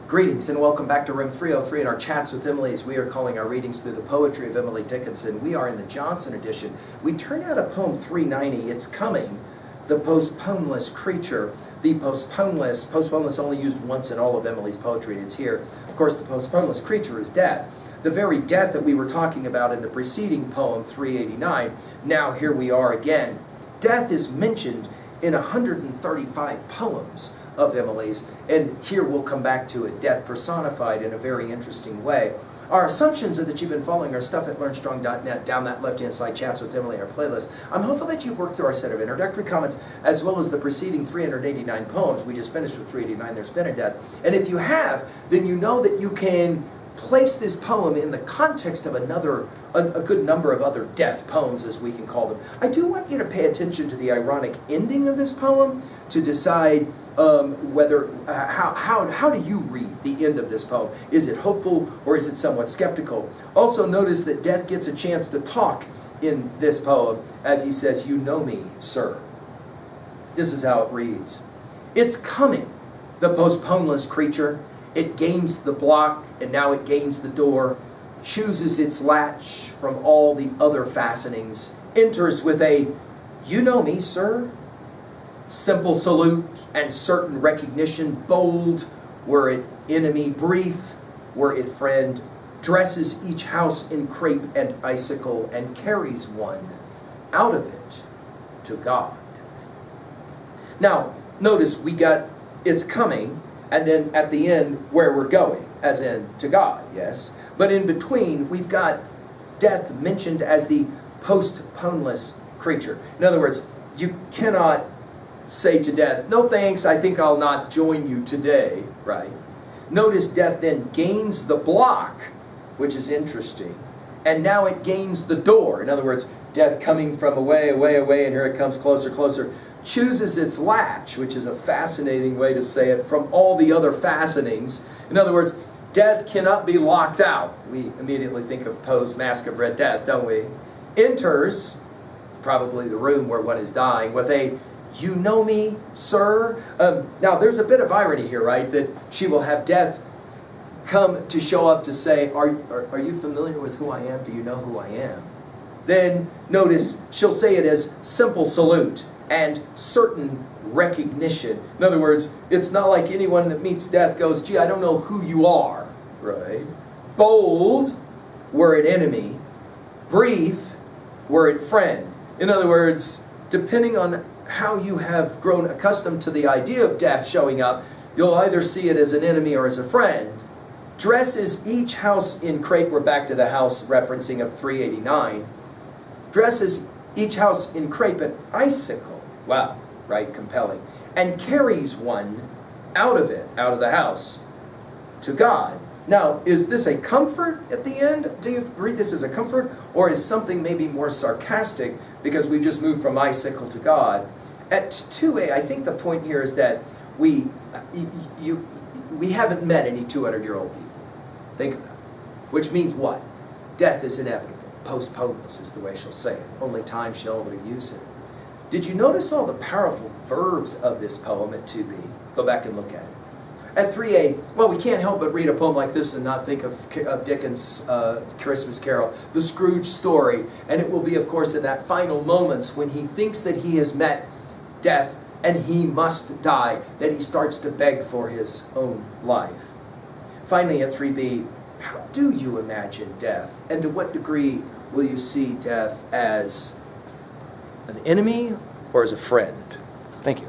Greetings and welcome back to Room 303 in our Chats with Emily as we are calling our readings through the poetry of Emily Dickinson. We are in the Johnson edition. We turned out a poem 390, It's Coming, the postponeless creature. The postponeless only used once in all of Emily's poetry, and it's here. Of course, the postponeless creature is death. The very death that we were talking about in the preceding poem, 389. Now here we are again. Death is mentioned in 135 poems of Emily's, and here we'll come back to it, death personified in a very interesting way. Our assumptions are that you've been following our stuff at learnstrong.net, down that left-hand side, Chats with Emily, our playlist. I'm hopeful that you've worked through our set of introductory comments, as well as the preceding 389 poems. We just finished with 389, There's Been a Death. And if you have, then you know that you can place this poem in the context of a good number of other death poems, as we can call them. I do want you to pay attention to the ironic ending of this poem to decide how do you read the end of this poem? Is it hopeful or is it somewhat skeptical? Also notice that death gets a chance to talk in this poem as he says, "You know me, sir." This is how it reads. It's coming, the postponeless creature. It gains the block and now it gains the door, chooses its latch from all the other fastenings, enters with a, "You know me, sir." Simple salute and certain recognition, bold were it enemy, brief were it friend, dresses each house in crepe and icicle, and carries one out of it to God. Now, notice we got it's coming, and then at the end, where we're going, as in to God, yes? But in between, we've got death mentioned as the postponeless creature. In other words, you cannot say to death, "No thanks, I think I'll not join you today," right? Notice death then gains the block, which is interesting, and now it gains the door. In other words, death coming from away, and here it comes closer, closer, chooses its latch, which is a fascinating way to say it, from all the other fastenings. In other words, death cannot be locked out. We immediately think of Poe's Masque of Red Death, don't we? Enters, probably the room where one is dying, with a, "You know me, sir." Now, there's a bit of irony here, right? That she will have death come to show up to say, are you familiar with who I am? Do you know who I am? Then, notice, she'll say it as simple salute and certain recognition. In other words, it's not like anyone that meets death goes, "Gee, I don't know who you are," right? Bold, were it enemy. Brief, were it friend. In other words, depending on how you have grown accustomed to the idea of death showing up, you'll either see it as an enemy or as a friend. Dresses each house in crepe, we're back to the house referencing of 389. Dresses each house in crepe and icicle. Wow, right, compelling. And carries one out of it, out of the house, to God. Now, is this a comfort at the end? Do you read this as a comfort? Or is something maybe more sarcastic because we just moved from icicle to God? At 2a, I think the point here is that we haven't met any 200-year-old people. Think of that. Which means what? Death is inevitable. Postponeless is the way she'll say it. Only time shall use it. Did you notice all the powerful verbs of this poem at 2b? Go back and look at it. At 3a, well, we can't help but read a poem like this and not think of Dickens' Christmas Carol, the Scrooge story. And it will be, of course, in that final moments when he thinks that he has met death and he must die, that he starts to beg for his own life. Finally, at 3b, how do you imagine death? And to what degree will you see death as an enemy or as a friend? Thank you.